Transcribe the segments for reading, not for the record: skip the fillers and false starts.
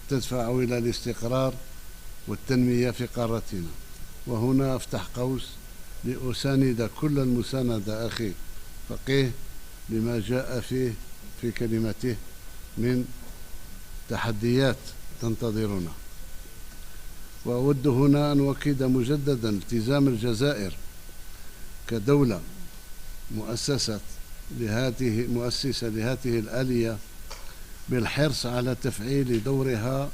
تدفع إلى الاستقرار والتنمية في قارتنا. وهنا أفتح قوس لأساند كل المساندة أخي فقيه لما جاء فيه في كلمته من تحديات تنتظرنا. وأود هنا أن أؤكد مجددا التزام الجزائر كدولة مؤسسة لهذه الآلية بالحرص على تفعيل دورها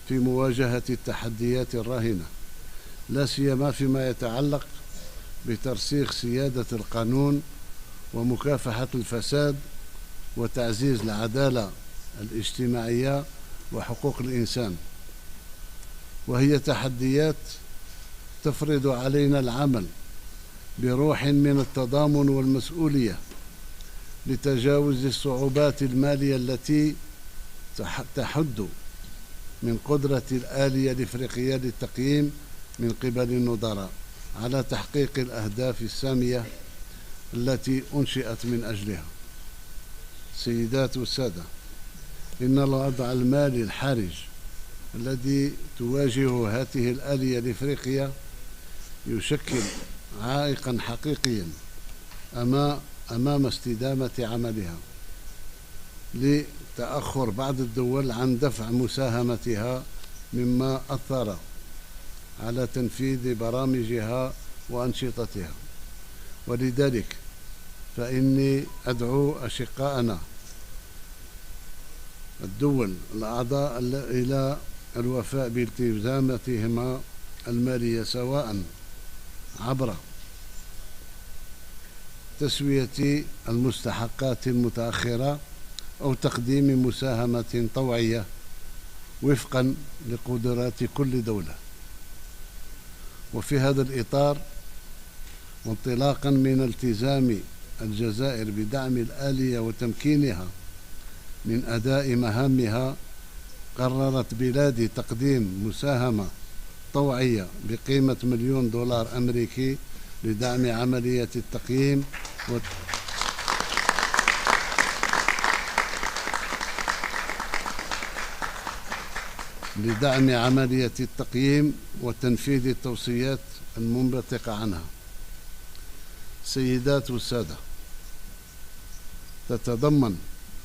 في مواجهة التحديات الراهنة، لا سيما فيما يتعلق بترسيخ سيادة القانون ومكافحة الفساد وتعزيز العدالة الاجتماعية وحقوق الإنسان. وهي تحديات تفرض علينا العمل بروح من التضامن والمسؤولية لتجاوز الصعوبات المالية التي تحد من قدرة الآلية الإفريقية للتقييم من قبل النظراء على تحقيق الأهداف السامية التي أنشئت من أجلها. سيدات والسادة، إن الوضع المالي الحرج الذي تواجهه هذه الآلية الإفريقية يشكل عائقا حقيقيا أمام استدامة عملها، لتأخر بعض الدول عن دفع مساهمتها، مما أثر على تنفيذ برامجها وأنشطتها. ولذلك فإني أدعو أشقاءنا الدول الأعضاء إلى الوفاء بالتزاماتهما المالية، سواء عبر تسوية المستحقات المتأخرة أو تقديم مساهمة طوعية وفقا لقدرات كل دولة. وفي هذا الإطار، وانطلاقا من التزام الجزائر بدعم الآلية وتمكينها من أداء مهامها، قررت بلادي تقديم مساهمة طوعية بقيمة $1,000,000 أمريكي لدعم عملية التقييم وتنفيذ التوصيات المنبثقة عنها. سيدات والسادة، تتضمن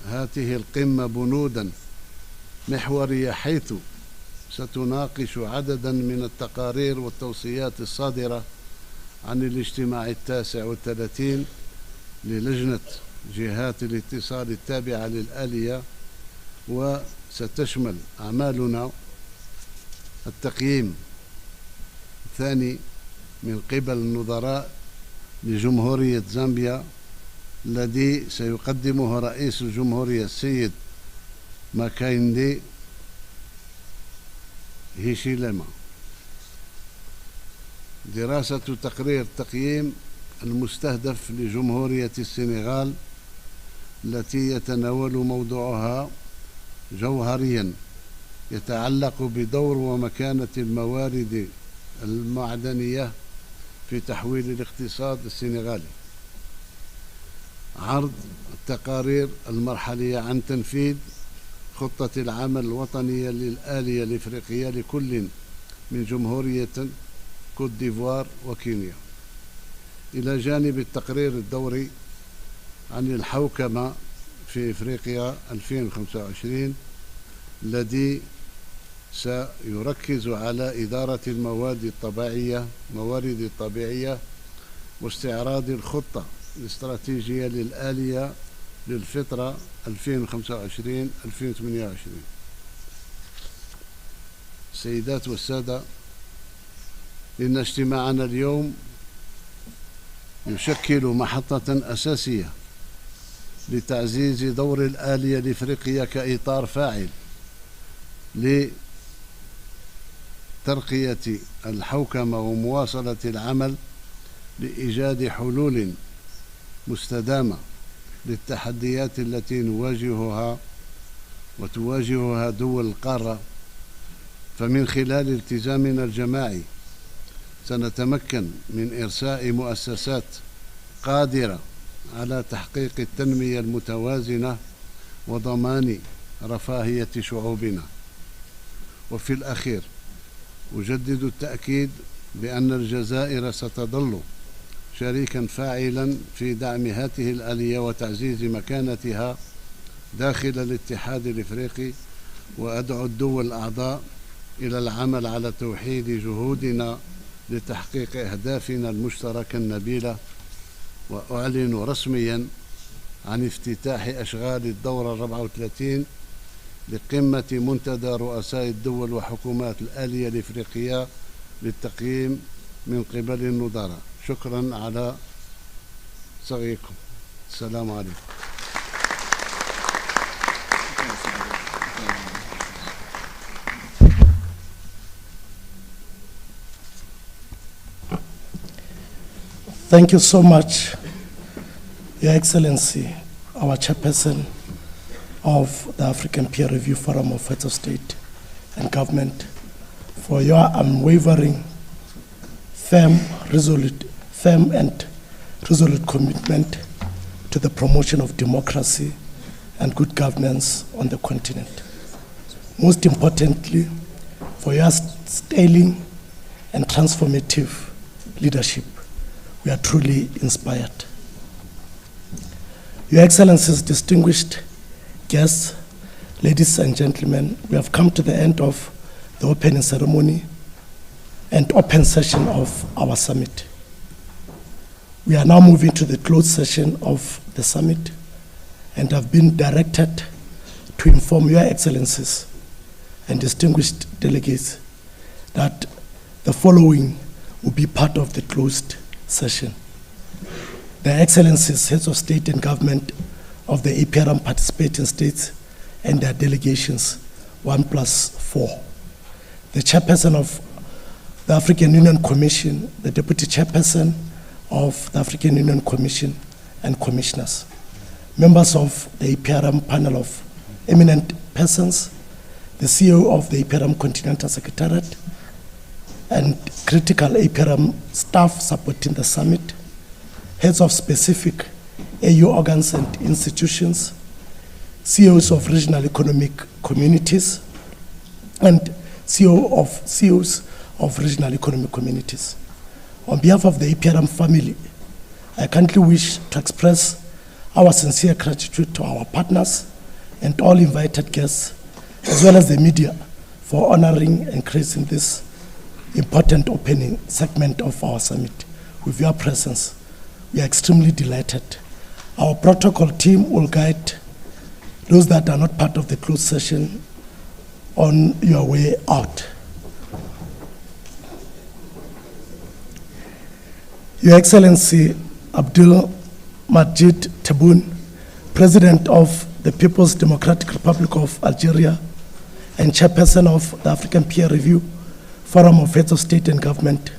هذه القمة بنودا محورية، حيث ستناقش عددا من التقارير والتوصيات الصادرة عن الاجتماع 39 للجنة جهات الاتصال التابعة للآلية. وستشمل أعمالنا التقييم الثاني من قبل النظراء لجمهورية زامبيا، الذي سيقدمه رئيس الجمهورية السيد ماكايندي هيشيلما. دراسة تقرير تقييم المستهدف لجمهورية السنغال، التي يتناول موضوعها جوهريا يتعلق بدور ومكانة الموارد المعدنية في تحويل الاقتصاد السنغالي. عرض التقارير المرحلية عن تنفيذ خطة العمل الوطنية للآلية الإفريقية لكل من جمهورية كوت ديفوار وكينيا، إلى جانب التقرير الدوري عن الحوكمة في إفريقيا 2025، الذي سيركز على إدارة الموارد الطبيعية واستعراض الخطة الاستراتيجية للآلية للفترة 2025-2028. سيدات والسادة، إن اجتماعنا اليوم يشكل محطة أساسية لتعزيز دور الآلية الإفريقية كإطار فاعل لترقية الحوكمة ومواصلة العمل لإيجاد حلول مستدامة للتحديات التي نواجهها وتواجهها دول القارة. فمن خلال التزامنا الجماعي سنتمكن من إرساء مؤسسات قادرة على تحقيق التنمية المتوازنة وضمان رفاهية شعوبنا. وفي الأخير أجدد التأكيد بأن الجزائر ستظل شريكا فاعلا في دعم هذه الآلية وتعزيز مكانتها داخل الاتحاد الإفريقي، وأدعو الدول الأعضاء إلى العمل على توحيد جهودنا لتحقيق أهدافنا المشتركة النبيلة. وأعلن رسميا عن افتتاح أشغال الدورة 34 لقمة منتدى رؤساء الدول وحكومات الآلية الإفريقية للتقييم من قبل النظراء. شكرا على صغيكم. السلام عليكم. Thank you so much, Your Excellency, our chairperson of the African Peer Review Forum of Heads of State and Government, for your unwavering, firm and resolute commitment to the promotion of democracy and good governance on the continent. Most importantly, for your sterling and transformative leadership. We are truly inspired. Your Excellencies, distinguished guests, ladies and gentlemen, we have come to the end of the opening ceremony and open session of our summit. We are now moving to the closed session of the summit and have been directed to inform Your Excellencies and distinguished delegates that the following will be part of the closed session. The Excellencies, Heads of State and Government of the APRM participating states and their delegations, 1+4. The Chairperson of the African Union Commission, the Deputy Chairperson of the African Union Commission and Commissioners, members of the APRM panel of eminent persons, the CEO of the APRM Continental Secretariat, and critical APRM staff supporting the summit, heads of specific AU organs and institutions, CEOs of regional economic communities, and CEOs of regional economic communities. On behalf of the APRM family, I kindly wish to express our sincere gratitude to our partners and all invited guests, as well as the media, for honoring and gracing this important opening segment of our summit with your presence. We are extremely delighted. Our protocol team will guide those that are not part of the closed session on your way out. Your Excellency Abdul Majid Tebboune, President of the People's Democratic Republic of Algeria and Chairperson of the African Peer Review Forum of Heads of State and Government,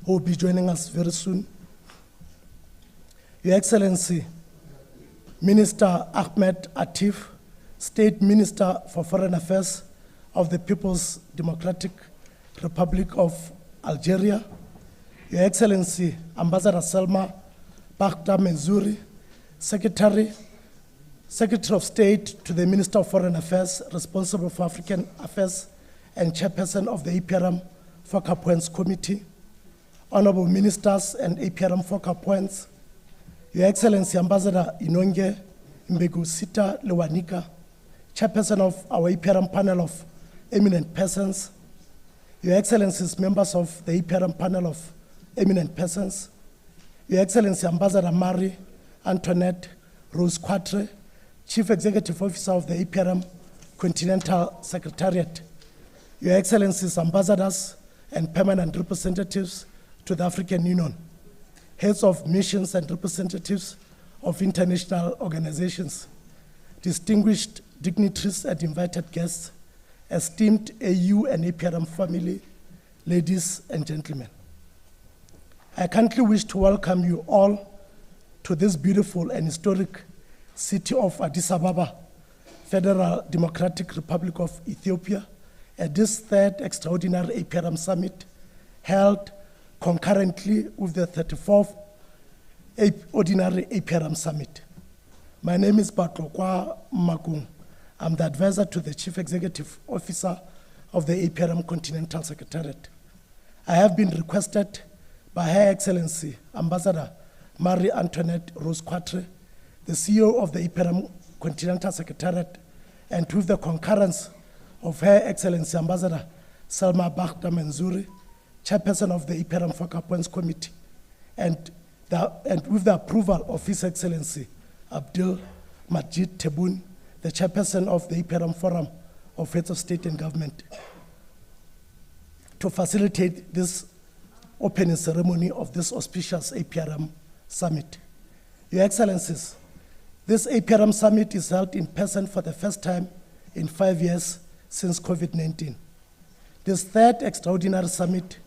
who will be joining us very soon. Your Excellency, Minister Ahmed Atif, State Minister for Foreign Affairs of the People's Democratic Republic of Algeria, Your Excellency, Ambassador Selma Bakhta Menzuri, Secretary of State to the Minister of Foreign Affairs, responsible for African Affairs and Chairperson of the APRM Focal Points Committee, Honorable Ministers and APRM Focal Points, Your Excellency Ambassador Inonge Mbegusita Lewanika, Chairperson of our APRM panel of eminent persons, Your Excellencies, members of the APRM panel of eminent persons, Your Excellency Ambassador Marie Antoinette Rose Quatre, Chief Executive Officer of the APRM Continental Secretariat, Your Excellencies, Ambassadors and permanent representatives to the African Union, heads of missions and representatives of international organizations, distinguished dignitaries and invited guests, esteemed AU and APRM family, ladies and gentlemen. I kindly wish to welcome you all to this beautiful and historic city of Addis Ababa, Federal Democratic Republic of Ethiopia, at this third extraordinary APRM summit held concurrently with the 34th Ordinary APRM Summit. My name is Batlokwa Makung. I'm the advisor to the Chief Executive Officer of the APRM Continental Secretariat. I have been requested by Her Excellency Ambassador Marie Antoinette Rose-Quatre, the CEO of the APRM Continental Secretariat, and with the concurrence of Her Excellency Ambassador Salma Bakhta Manzuri, Chairperson of the APRM Focal Points Committee, and with the approval of His Excellency Abdul Majid Tebboune, the Chairperson of the APRM Forum of Heads of State and Government, to facilitate this opening ceremony of this auspicious APRM Summit. Your Excellencies, this APRM Summit is held in person for the first time in 5 years since COVID-19. This third extraordinary summit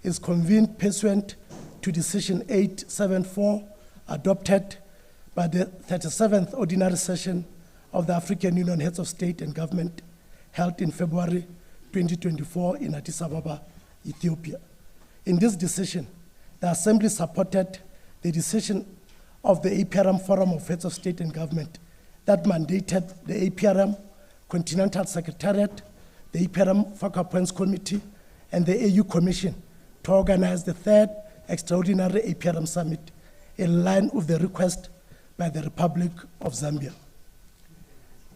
is convened pursuant to Decision 874 adopted by the 37th Ordinary Session of the African Union Heads of State and Government held in February 2024 in Addis Ababa, Ethiopia. In this decision, the Assembly supported the decision of the APRM Forum of Heads of State and Government that mandated the APRM Continental Secretariat, the APRM Focal Points Committee, and the AU Commission to organize the third extraordinary APRM Summit in line with the request by the Republic of Zambia.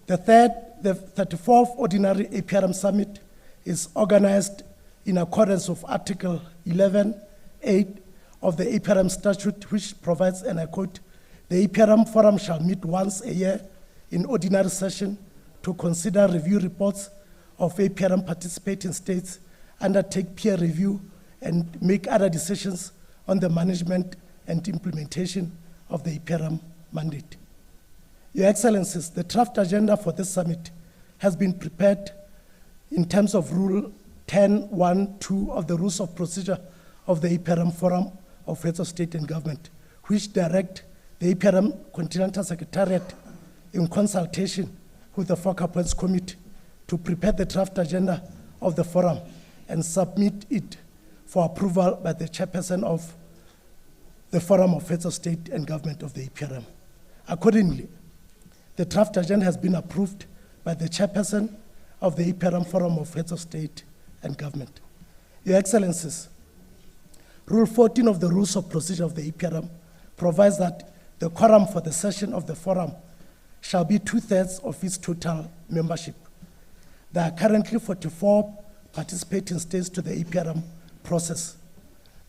The 34th Ordinary APRM Summit is organized in accordance with Article 11.8 of the APRM Statute, which provides, and I quote, "The APRM Forum shall meet once a year in ordinary session to consider review reports of APRM participating states, undertake peer review, and make other decisions on the management and implementation of the APRM mandate." Your Excellencies, the draft agenda for this summit has been prepared in terms of Rule 10.1.2 of the Rules of Procedure of the APRM Forum of Heads of State and Government, which direct the APRM Continental Secretariat in consultation with the Focal Points Committee to prepare the draft agenda of the forum and submit it for approval by the Chairperson of the Forum of Heads of State and Government of the APRM. Accordingly, the draft agenda has been approved by the Chairperson of the APRM Forum of Heads of State and Government. Your Excellencies, Rule 14 of the Rules of Procedure of the APRM provides that the quorum for the session of the forum shall be 2/3 of its total membership. There are currently 44 participating states to the APRM process.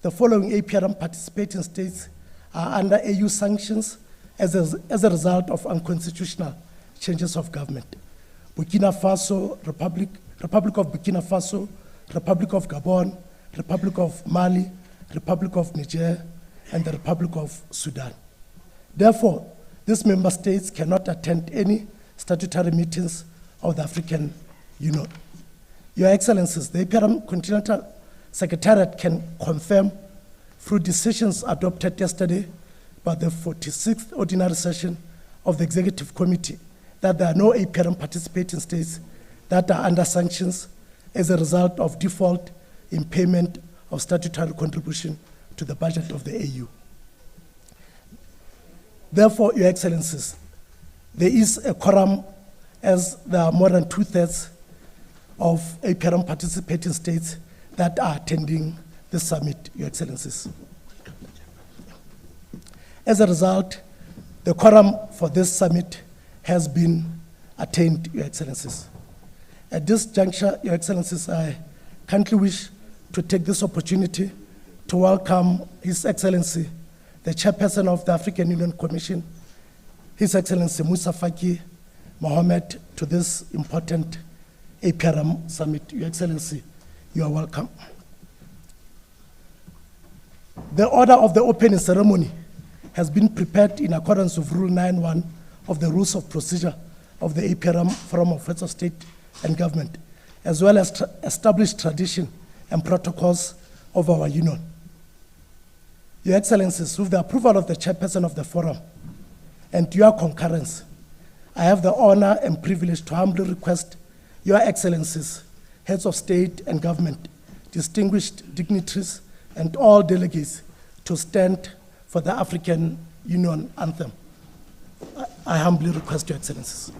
The following APRM participating states are under AU sanctions as a result of unconstitutional changes of government: Burkina Faso, Republic of Burkina Faso, Republic of Gabon, Republic of Mali, Republic of Niger, and the Republic of Sudan. Therefore, these member states cannot attend any statutory meetings of the African Union. Your Excellencies, the APRM Continental Secretariat can confirm through decisions adopted yesterday by the 46th Ordinary Session of the Executive Committee that there are no APRM participating states that are under sanctions as a result of default in payment of statutory contribution to the budget of the AU. Therefore, Your Excellencies, there is a quorum as there are more than 2/3 of APRM participating states that are attending the summit, Your Excellencies. As a result, the quorum for this summit has been attained, Your Excellencies. At this juncture, Your Excellencies, I kindly wish to take this opportunity to welcome His Excellency, the Chairperson of the African Union Commission, His Excellency Musa Faki Mohammed, to this important APRM summit. Your Excellency, you are welcome. The order of the opening ceremony has been prepared in accordance with Rule 9.1 of the Rules of Procedure of the APRM Forum of Heads of State and Government, as well as established tradition and protocols of our Union. Your Excellencies, with the approval of the Chairperson of the Forum and your concurrence, I have the honor and privilege to humbly request Your Excellencies, Heads of State and Government, distinguished dignitaries, and all delegates to stand for the African Union Anthem. I humbly request Your Excellencies.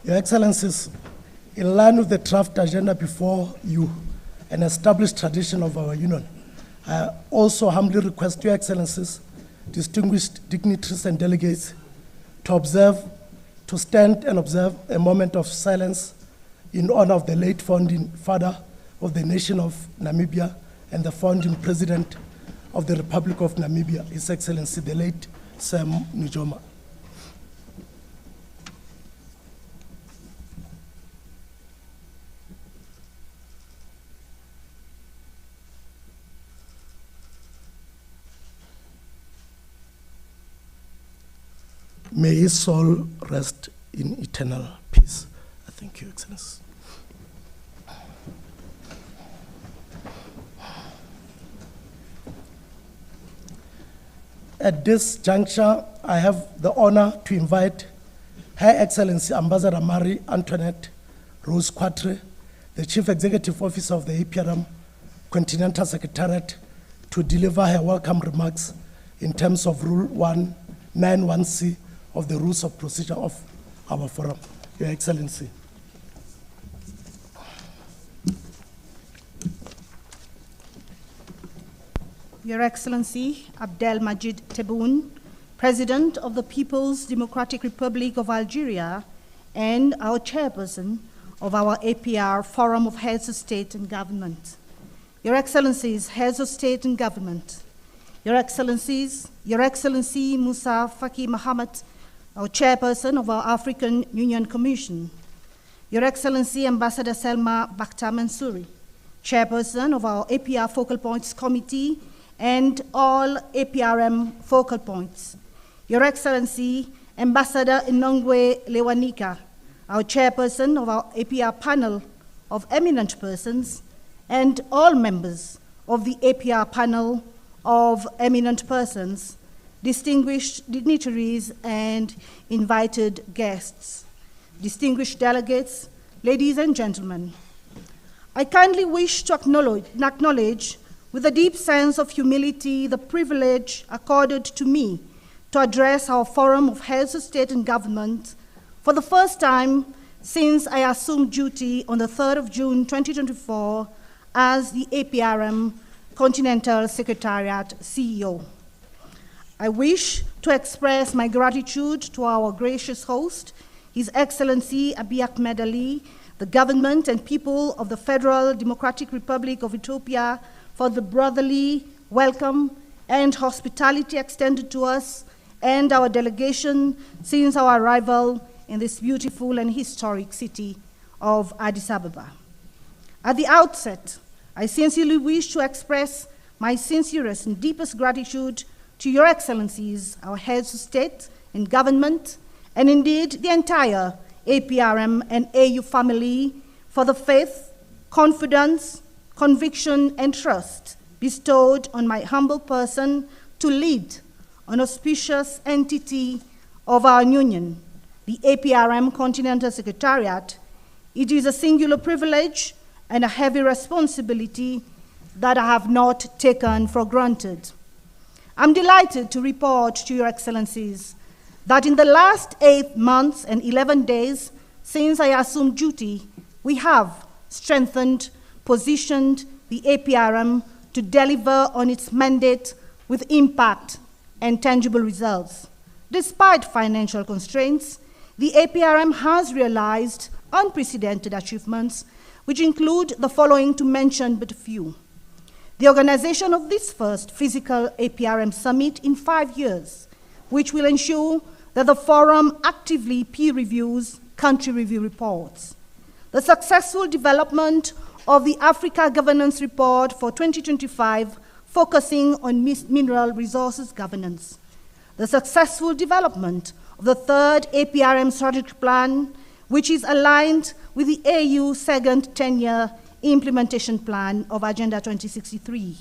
Your Excellencies, in line with the draft agenda before you, an established tradition of our Union, I also humbly request Your Excellencies, distinguished dignitaries and delegates, to stand and observe a moment of silence in honor of the late founding father of the nation of Namibia and the founding president of the Republic of Namibia, His Excellency, the late Sam Nujoma. May his soul rest in eternal peace. I thank you, Excellency. At this juncture, I have the honor to invite Her Excellency Ambassador Marie Antoinette Rose Quatre, the Chief Executive Officer of the APRM Continental Secretariat, to deliver her welcome remarks in terms of Rule 191C of the Rules of Procedure of our Forum. Your Excellency. Your Excellency Abdelmajid Tebboune, President of the People's Democratic Republic of Algeria and our Chairperson of our APR Forum of Heads of State and Government. Your Excellencies, Heads of State and Government. Your Excellencies, Your Excellency Musa Faki Mohammed, our Chairperson of our African Union Commission. Your Excellency Ambassador Selma Bakhta Mansouri, Chairperson of our APR Focal Points Committee and all APRM focal points. Your Excellency Ambassador Inongwe Lewanika, our Chairperson of our APR panel of eminent persons, and all members of the APR panel of eminent persons, distinguished dignitaries and invited guests, distinguished delegates, ladies and gentlemen. I kindly wish to acknowledge with a deep sense of humility the privilege accorded to me to address our Forum of Heads of State and Government for the first time since I assumed duty on the 3rd of June 2024 as the APRM Continental Secretariat CEO. I wish to express my gratitude to our gracious host, His Excellency Abiy Ahmed Ali, the government and people of the Federal Democratic Republic of Ethiopia for the brotherly welcome and hospitality extended to us and our delegation since our arrival in this beautiful and historic city of Addis Ababa. At the outset, I sincerely wish to express my sincerest and deepest gratitude to Your Excellencies, our heads of state and government, and indeed the entire APRM and AU family for the faith, confidence, conviction, and trust bestowed on my humble person to lead an auspicious entity of our union, the APRM Continental Secretariat, it is a singular privilege and a heavy responsibility that I have not taken for granted. I'm delighted to report to Your Excellencies that in the last 8 months and 11 days since I assumed duty, we have strengthened, positioned the APRM to deliver on its mandate with impact and tangible results. Despite financial constraints, the APRM has realized unprecedented achievements, which include the following, to mention but a few. The organization of this first physical APRM summit in 5 years, which will ensure that the forum actively peer reviews country review reports. The successful development of the Africa Governance Report for 2025, focusing on mineral resources governance. The successful development of the third APRM strategic plan, which is aligned with the AU second 10-year implementation plan of Agenda 2063,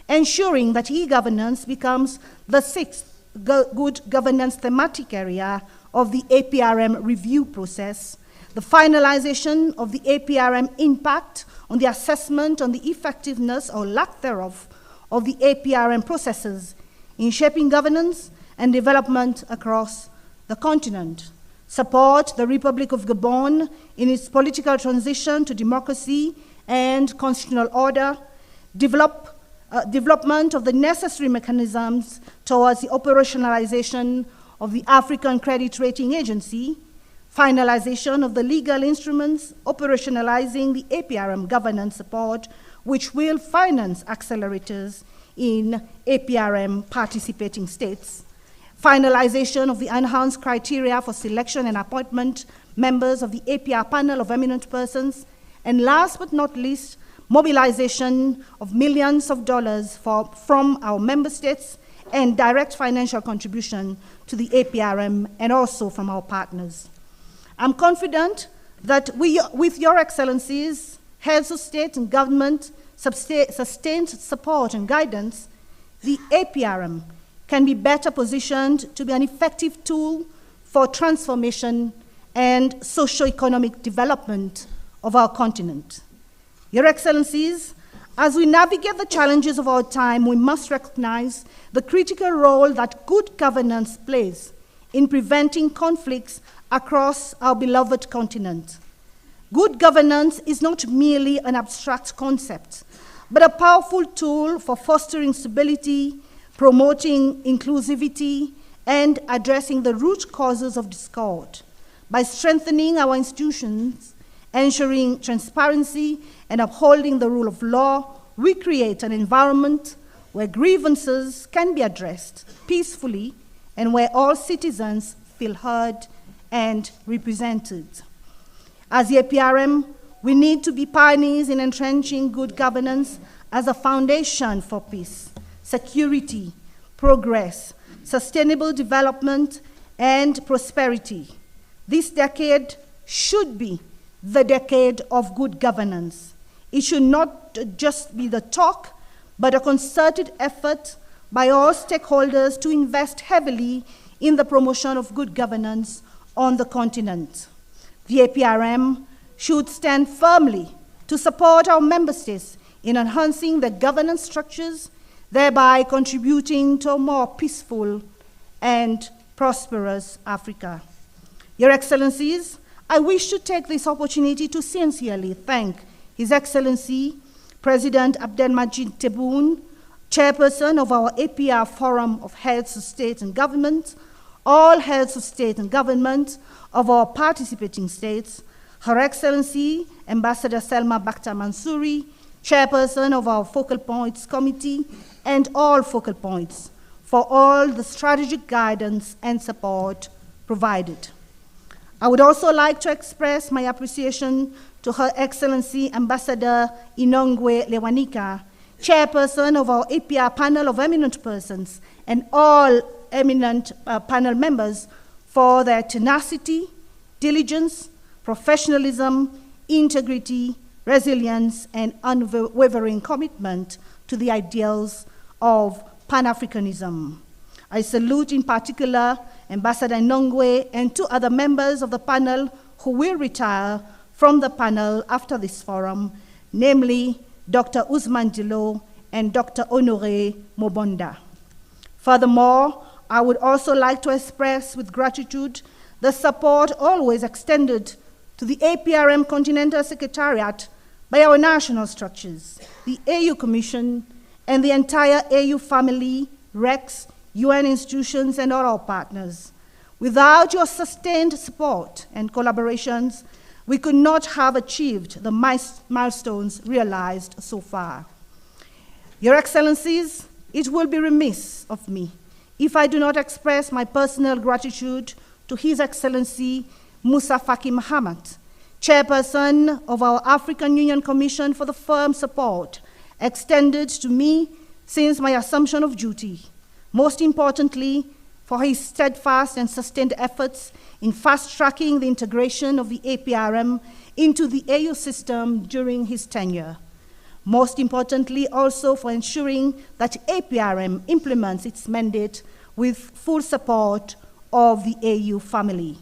ensuring that e-governance becomes the sixth good governance thematic area of the APRM review process, the finalization of the APRM impact on the assessment on the effectiveness or lack thereof of the APRM processes in shaping governance and development across the continent, support the Republic of Gabon in its political transition to democracy and constitutional order, development of the necessary mechanisms towards the operationalization of the African Credit Rating Agency, finalization of the legal instruments operationalizing the APRM governance support, which will finance accelerators in APRM participating states, finalization of the enhanced criteria for selection and appointment members of the APR panel of eminent persons, and last but not least, mobilization of millions of dollars from our member states and direct financial contribution to the APRM and also from our partners. I'm confident that with Your Excellencies, heads of state and government, sustained support and guidance, the APRM can be better positioned to be an effective tool for transformation and socio-economic development of our continent. Your Excellencies, as we navigate the challenges of our time, we must recognize the critical role that good governance plays in preventing conflicts across our beloved continent. Good governance is not merely an abstract concept, but a powerful tool for fostering stability, promoting inclusivity, and addressing the root causes of discord. By strengthening our institutions, ensuring transparency, and upholding the rule of law, we create an environment where grievances can be addressed peacefully and where all citizens feel heard and represented. As the APRM, we need to be pioneers in entrenching good governance as a foundation for peace, security, progress, sustainable development, and prosperity. This decade should be the decade of good governance. It should not just be the talk, but a concerted effort by all stakeholders to invest heavily in the promotion of good governance on the continent. The APRM should stand firmly to support our member states in enhancing their governance structures, thereby contributing to a more peaceful and prosperous Africa. Your Excellencies, I wish to take this opportunity to sincerely thank His Excellency President Abdelmajid Tebboune, Chairperson of our APR Forum of Heads of State and Government, all heads of state and government of our participating states, Her Excellency Ambassador Selma Bakhtar Mansouri, Chairperson of our Focal Points Committee, and all focal points for all the strategic guidance and support provided. I would also like to express my appreciation to Her Excellency Ambassador Inongwe Lewanika, Chairperson of our APR panel of eminent persons, and all eminent panel members for their tenacity, diligence, professionalism, integrity, resilience, and unwavering commitment to the ideals of Pan-Africanism. I salute in particular Ambassador Nongwe and 2 other members of the panel who will retire from the panel after this forum, namely Dr. Usman Dilo and Dr. Honoré Mobonda. Furthermore, I would also like to express with gratitude the support always extended to the APRM Continental Secretariat by our national structures, the AU Commission, and the entire AU family, REX, UN institutions, and all our partners. Without your sustained support and collaborations, we could not have achieved the milestones realized so far. Your Excellencies, it will be remiss of me if I do not express my personal gratitude to His Excellency Musa Faki Mahamat, Chairperson of our African Union Commission, for the firm support extended to me since my assumption of duty. Most importantly, for his steadfast and sustained efforts in fast-tracking the integration of the APRM into the AU system during his tenure. Most importantly, also for ensuring that APRM implements its mandate with full support of the AU family.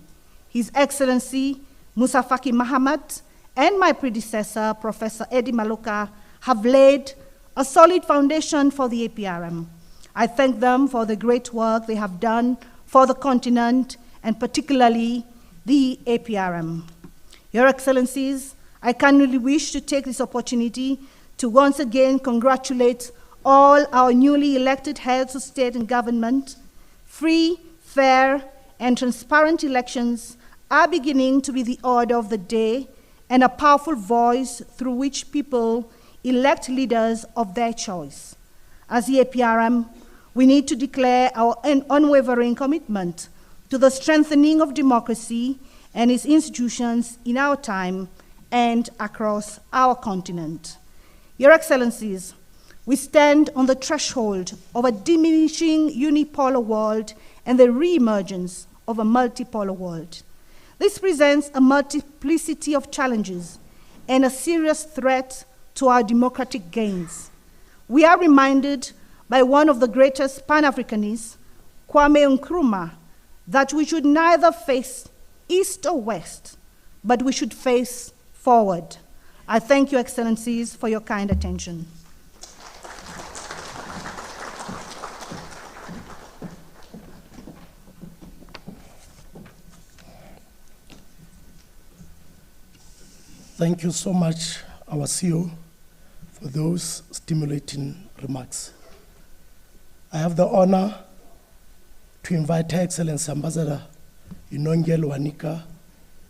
His Excellency Musa Faki Mahamat and my predecessor, Professor Eddie Maloka, have laid a solid foundation for the APRM. I thank them for the great work they have done for the continent and particularly the APRM. Your Excellencies, I kindly wish to take this opportunity to once again congratulate all our newly elected heads of state and government. Free, fair, and transparent elections are beginning to be the order of the day and a powerful voice through which people elect leaders of their choice. As the APRM, we need to declare our unwavering commitment to the strengthening of democracy and its institutions in our time and across our continent. Your Excellencies, we stand on the threshold of a diminishing unipolar world and the re-emergence of a multipolar world. This presents a multiplicity of challenges and a serious threat to our democratic gains. We are reminded by one of the greatest Pan-Africanists, Kwame Nkrumah, that we should neither face east or west, but we should face forward. I thank you, Excellencies, for your kind attention. Thank you so much, our CEO, for those stimulating remarks. I have the honor to invite Her Excellency Ambassador Inongel Wanika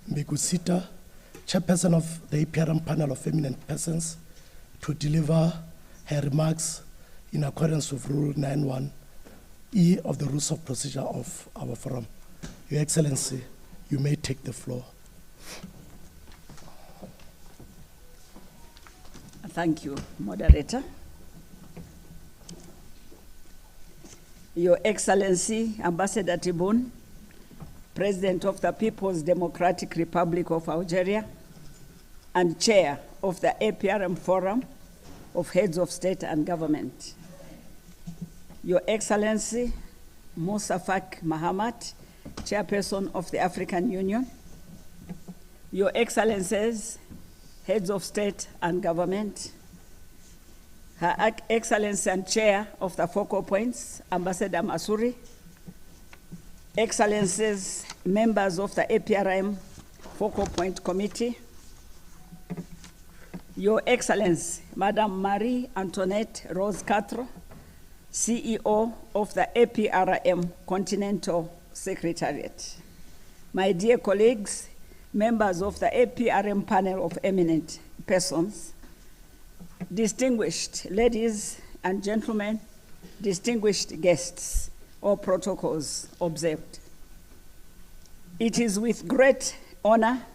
Mbegusita, Chairperson of the APRM Panel of Eminent Persons, to deliver her remarks in accordance with Rule 9(1)(e) of the Rules of Procedure of our forum. Your Excellency, you may take the floor. Thank you, Moderator. Your Excellency, Ambassador Tebboune, President of the People's Democratic Republic of Algeria, and Chair of the APRM Forum of Heads of State and Government. Your Excellency, Musa Faki Mahamat, Chairperson of the African Union, Your Excellencies, Heads of State and Government, Her Excellency and Chair of the Focal Points, Ambassador Masuri, Excellencies, members of the APRM Focal Point Committee, Your Excellency, Madam Marie Antoinette Rose Castro, CEO of the APRM Continental Secretariat, my dear colleagues, members of the APRM Panel of Eminent Persons, distinguished ladies and gentlemen, distinguished guests, all protocols observed. It is with great honor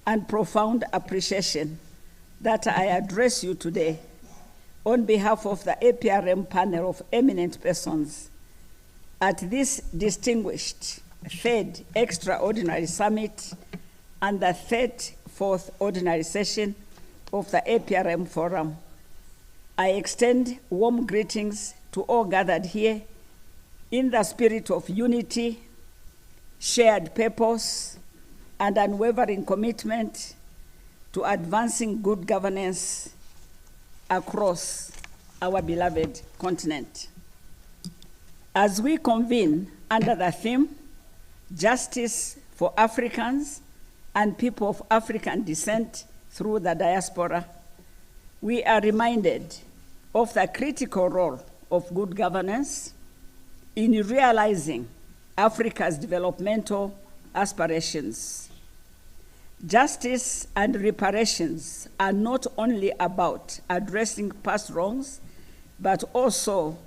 and profound appreciation that I address you today on behalf of the APRM Panel of Eminent Persons at this distinguished third extraordinary summit and the 34th ordinary session of the APRM Forum. I extend warm greetings to all gathered here in the spirit of unity, shared purpose, and unwavering commitment to advancing good governance across our beloved continent. As we convene under the theme, Justice for Africans and People of African Descent through the Diaspora, we are reminded of the critical role of good governance in realizing Africa's developmental aspirations. Justice and reparations are not only about addressing past wrongs, but also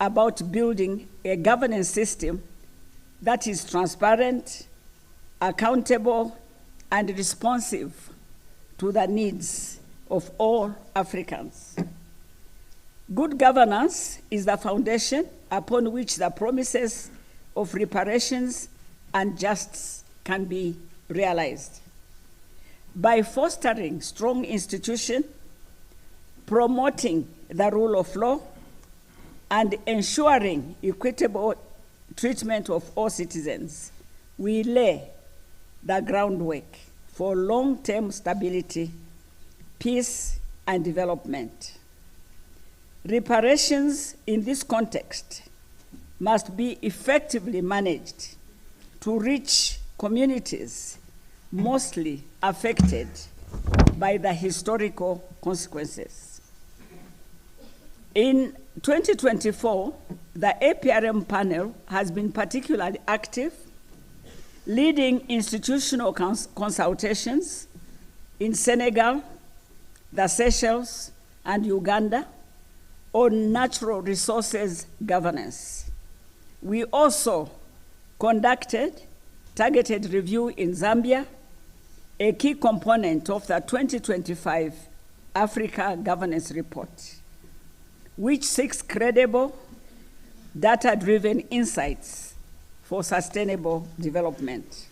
about building a governance system that is transparent, accountable, and responsive to the needs of all Africans. Good governance is the foundation upon which the promises of reparations and justice can be realized. By fostering strong institutions, promoting the rule of law, and ensuring equitable treatment of all citizens, we lay the groundwork for long-term stability, peace, and development. Reparations in this context must be effectively managed to reach communities mostly affected by the historical consequences. In 2024, the APRM panel has been particularly active, leading institutional consultations in Senegal, the Seychelles, and Uganda on natural resources governance. We also conducted targeted review in Zambia, a key component of the 2025 Africa Governance Report, which seeks credible, data-driven insights for sustainable development.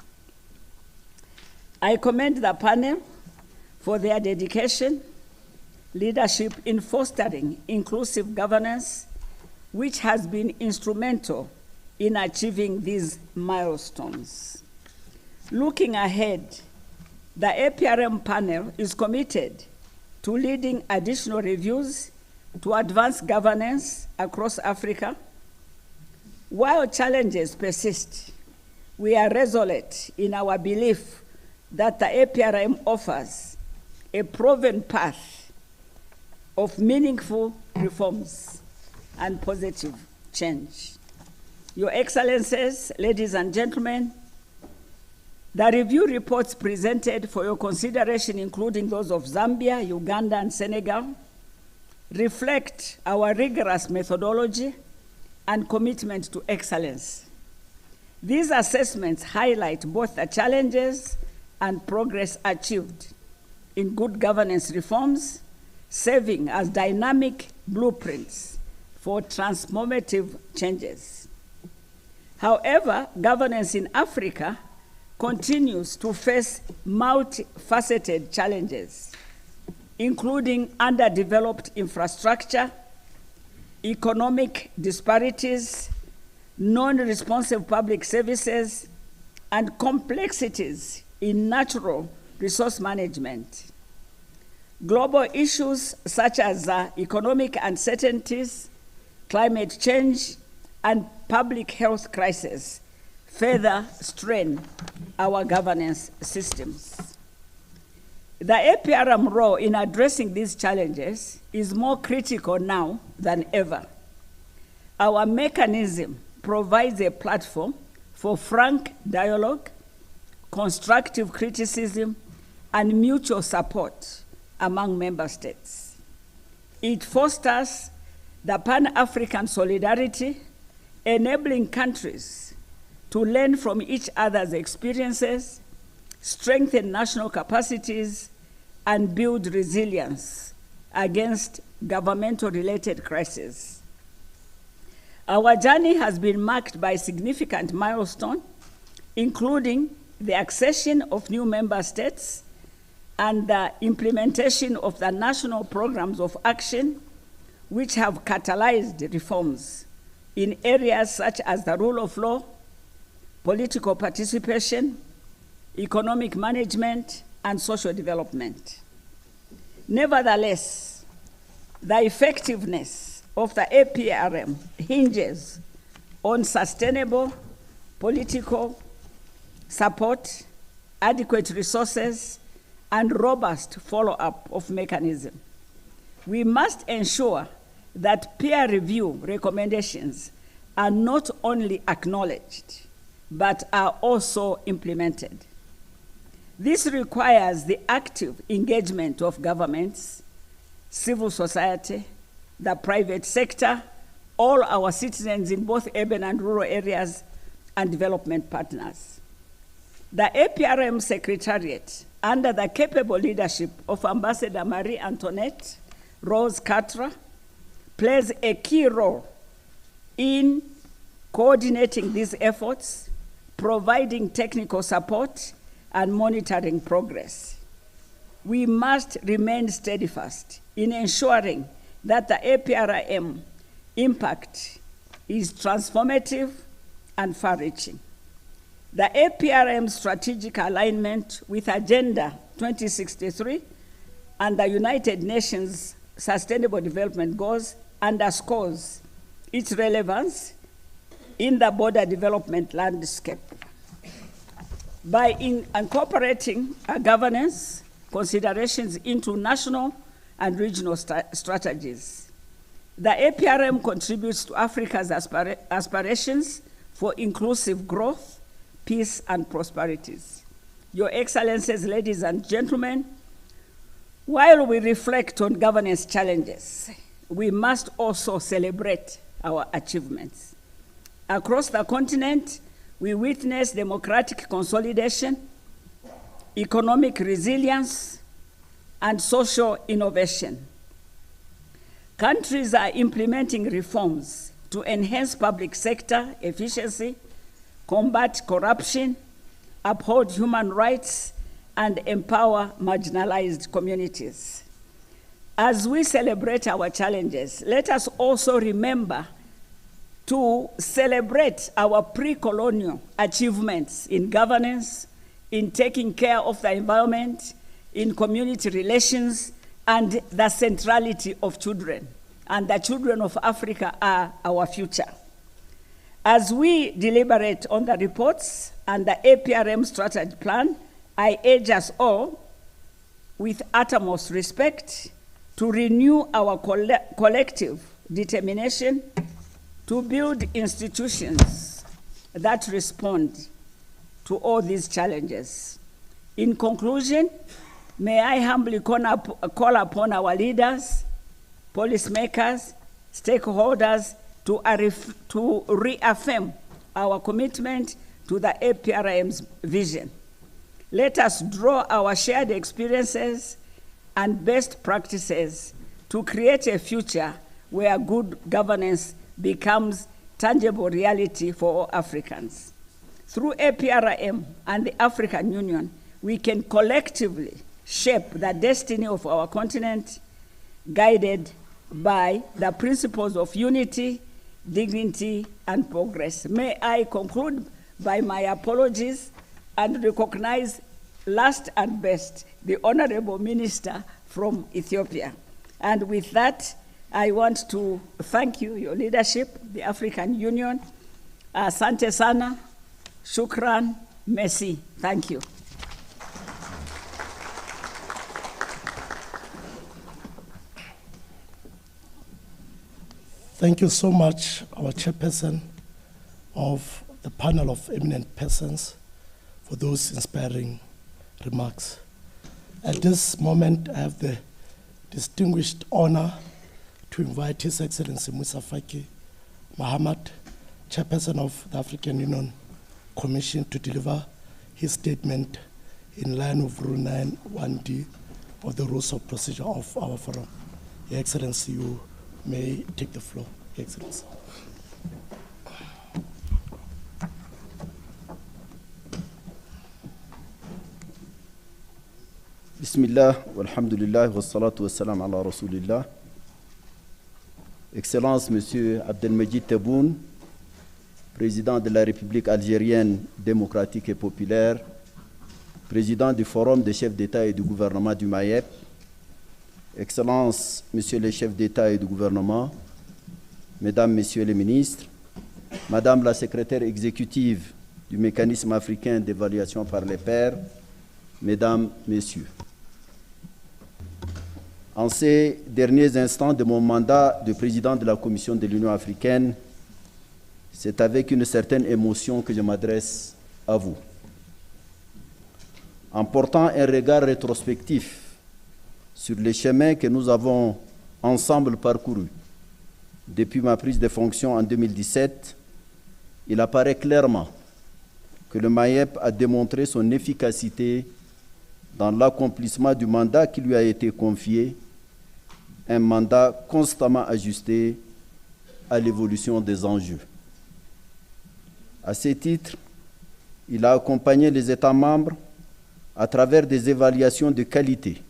I commend the panel for their dedication, leadership in fostering inclusive governance, which has been instrumental in achieving these milestones. Looking ahead, the APRM panel is committed to leading additional reviews to advance governance across Africa. While challenges persist, we are resolute in our belief that the APRM offers a proven path of meaningful reforms and positive change. Your Excellencies, ladies and gentlemen, the review reports presented for your consideration, including those of Zambia, Uganda, and Senegal, reflect our rigorous methodology and commitment to excellence. These assessments highlight both the challenges and progress achieved in good governance reforms, serving as dynamic blueprints for transformative changes. However, governance in Africa continues to face multifaceted challenges, including underdeveloped infrastructure, economic disparities, non-responsive public services, and complexities in natural resource management. Global issues such as economic uncertainties, climate change, and public health crisis further strain our governance systems. The APRM role in addressing these challenges is more critical now than ever. Our mechanism provides a platform for frank dialogue, constructive criticism, and mutual support among member states. It fosters the Pan-African solidarity, enabling countries to learn from each other's experiences, strengthen national capacities, and build resilience against governmental-related crises. Our journey has been marked by significant milestones, including the accession of new member states and the implementation of the national programs of action, which have catalyzed reforms in areas such as the rule of law, political participation, economic management, and social development. Nevertheless, the effectiveness of the APRM hinges on sustainable political support, adequate resources, and robust follow-up of mechanism. We must ensure that peer review recommendations are not only acknowledged, but are also implemented. This requires the active engagement of governments, civil society, the private sector, all our citizens in both urban and rural areas, and development partners. The APRM Secretariat, under the capable leadership of Ambassador Marie-Antoinette Rose Katra, plays a key role in coordinating these efforts, providing technical support, and monitoring progress. We must remain steadfast in ensuring that the APRM impact is transformative and far-reaching. The APRM strategic alignment with Agenda 2063 and the United Nations Sustainable Development Goals underscores its relevance in the border development landscape. By incorporating governance considerations into national and regional strategies, the APRM contributes to Africa's aspirations for inclusive growth, peace, and prosperities. Your Excellencies, ladies and gentlemen, while we reflect on governance challenges, we must also celebrate our achievements. Across the continent, we witness democratic consolidation, economic resilience, and social innovation. Countries are implementing reforms to enhance public sector efficiency, combat corruption, uphold human rights, and empower marginalized communities. As we celebrate our challenges, let us also remember to celebrate our pre-colonial achievements in governance, in taking care of the environment, in community relations, and the centrality of children. And the children of Africa are our future. As we deliberate on the reports and the APRM strategy plan, I urge us all, with utmost respect, to renew our collective determination to build institutions that respond to all these challenges. In conclusion, may I humbly call upon our leaders, policymakers, stakeholders to reaffirm our commitment to the APRM's vision. Let us draw our shared experiences and best practices to create a future where good governance becomes tangible reality for all Africans. Through APRM and the African Union, we can collectively shape the destiny of our continent, guided by the principles of unity, dignity, and progress. May I conclude by my apologies and recognize last and best the Honorable Minister from Ethiopia. And with that, I want to thank you, your leadership, the African Union. Asante sana, shukran, merci. Thank you. Thank you so much, our chairperson of the panel of eminent persons, for those inspiring remarks. At this moment, I have the distinguished honor to invite His Excellency Musa Faki Mahamat, chairperson of the African Union Commission, to deliver his statement in line with Rule 9(1)(d) of the rules of procedure of our forum. Your Excellency, you may take the floor, Your Excellency. Bismillah, walhamdulillah, wassalatu wassalam ala rasulillah. Excellence Monsieur Abdelmajid Tebboune, président de la République algérienne démocratique et populaire, président du Forum des chefs d'État et du gouvernement du Mayep, Excellences, Messieurs les chefs d'État et du gouvernement, Mesdames, Messieurs les ministres, Madame la secrétaire exécutive du mécanisme africain d'évaluation par les pairs, Mesdames, Messieurs. En ces derniers instants de mon mandat de président de la Commission de l'Union africaine, c'est avec une certaine émotion que je m'adresse à vous. En portant un regard rétrospectif sur les chemins que nous avons ensemble parcourus depuis ma prise de fonction en 2017, il apparaît clairement que le Mayep a démontré son efficacité dans l'accomplissement du mandat qui lui a été confié, un mandat constamment ajusté à l'évolution des enjeux. À ce titre, il a accompagné les États membres à travers des évaluations de qualité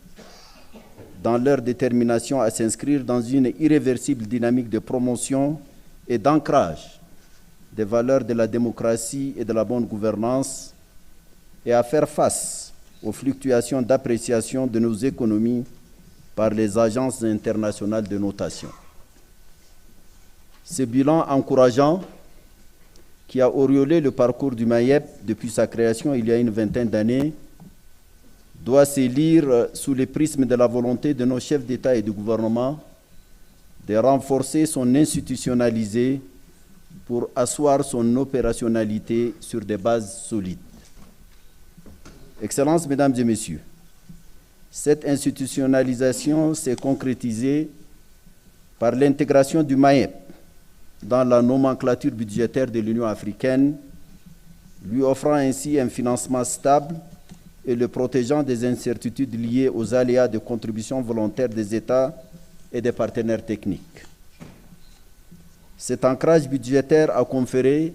dans leur détermination à s'inscrire dans une irréversible dynamique de promotion et d'ancrage des valeurs de la démocratie et de la bonne gouvernance et à faire face aux fluctuations d'appréciation de nos économies par les agences internationales de notation. Ce bilan encourageant qui a auréolé le parcours du Mayep depuis sa création il y a une vingtaine d'années doit se lire sous le prisme de la volonté de nos chefs d'État et de gouvernement de renforcer son institutionnalisé pour asseoir son opérationnalité sur des bases solides. Excellences, Mesdames et Messieurs, cette institutionnalisation s'est concrétisée par l'intégration du Mayep dans la nomenclature budgétaire de l'Union africaine, lui offrant ainsi un financement stable et le protégeant des incertitudes liées aux aléas de contribution volontaire des États et des partenaires techniques. Cet ancrage budgétaire a conféré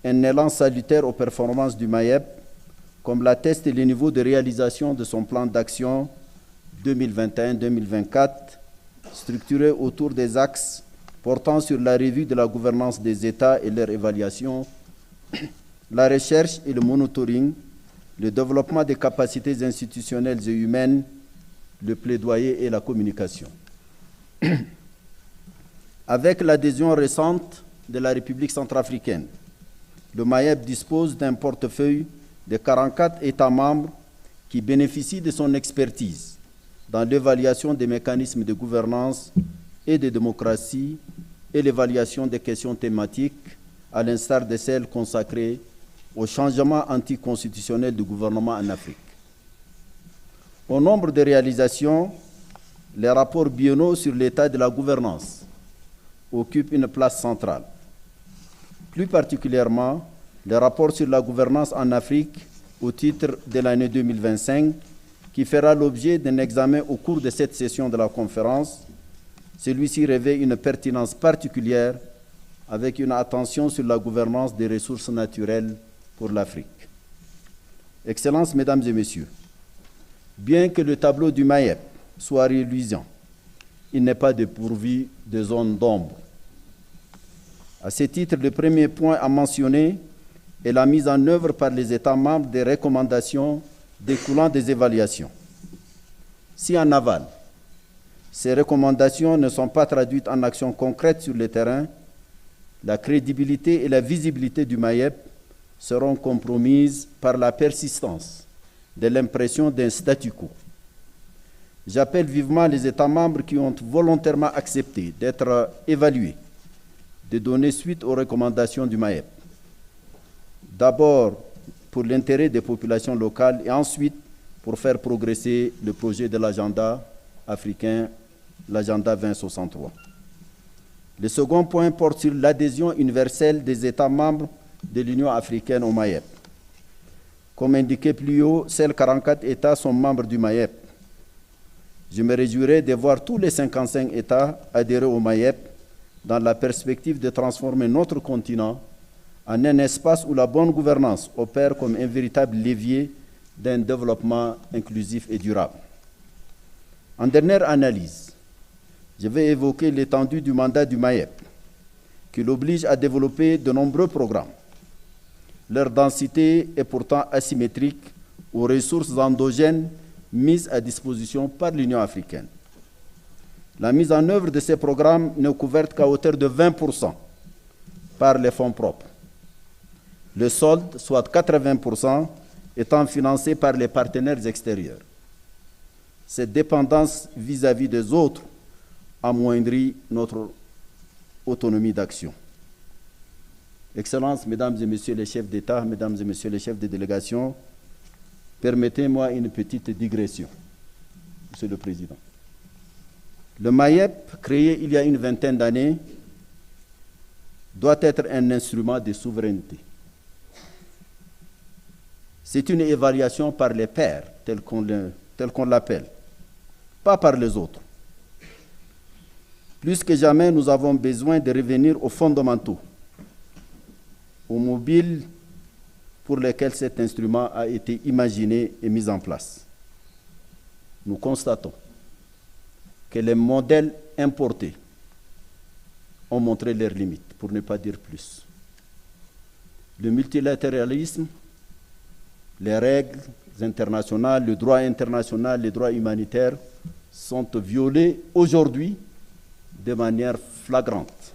un élan salutaire aux performances du Mayep, comme l'atteste le niveau de réalisation de son plan d'action 2021-2024, structuré autour des axes portant sur la revue de la gouvernance des États et leur évaluation, la recherche et le monitoring, le développement des capacités institutionnelles et humaines, le plaidoyer et la communication. Avec l'adhésion récente de la République centrafricaine, le Mayep dispose d'un portefeuille de 44 États membres qui bénéficient de son expertise dans l'évaluation des mécanismes de gouvernance et de démocratie et l'évaluation des questions thématiques, à l'instar de celles consacrées au changement anticonstitutionnel du gouvernement en Afrique. Au nombre de réalisations, les rapports biennaux sur l'état de la gouvernance occupent une place centrale. Plus particulièrement, le rapport sur la gouvernance en Afrique au titre de l'année 2025, qui fera l'objet d'un examen au cours de cette session de la conférence. Celui-ci revêt une pertinence particulière avec une attention sur la gouvernance des ressources naturelles pour l'Afrique. Excellences, Mesdames et Messieurs, bien que le tableau du Mayep soit reluisant, il n'est pas dépourvu de zones d'ombre. À ce titre, le premier point à mentionner est la mise en œuvre par les États membres des recommandations découlant des évaluations. Si en aval, ces recommandations ne sont pas traduites en actions concrètes sur le terrain, la crédibilité et la visibilité du Mayep seront compromises par la persistance de l'impression d'un statu quo. J'appelle vivement les États membres qui ont volontairement accepté d'être évalués de donner suite aux recommandations du Mayep. D'abord pour l'intérêt des populations locales et ensuite pour faire progresser le projet de l'agenda africain, l'agenda 2063. Le second point porte sur l'adhésion universelle des États membres de l'Union africaine au Mayep. Comme indiqué plus haut, seuls 44 États sont membres du Mayep. Je me réjouirai de voir tous les 55 États adhérer au Mayep dans la perspective de transformer notre continent en un espace où la bonne gouvernance opère comme un véritable levier d'un développement inclusif et durable. En dernière analyse, je vais évoquer l'étendue du mandat du MAEP, qui l'oblige à développer de nombreux programmes. Leur densité est pourtant asymétrique aux ressources endogènes mises à disposition par l'Union africaine. La mise en œuvre de ces programmes n'est couverte qu'à hauteur de 20% par les fonds propres. Le solde, soit 80%, étant financé par les partenaires extérieurs. Cette dépendance vis-à-vis des autres amoindrit notre autonomie d'action. Excellences, Mesdames et Messieurs les chefs d'État, Mesdames et Messieurs les chefs de délégation, permettez-moi une petite digression, Monsieur le Président. Le MAEP, créé il y a une vingtaine d'années, doit être un instrument de souveraineté. C'est une évaluation par les pairs, tel qu'on l'appelle, pas par les autres. Plus que jamais, nous avons besoin de revenir aux fondamentaux, aux mobiles pour lesquels cet instrument a été imaginé et mis en place. Nous constatons que les modèles importés ont montré leurs limites, pour ne pas dire plus. Le multilatéralisme, les règles internationales, le droit international, les droits humanitaires sont violés aujourd'hui de manière flagrante.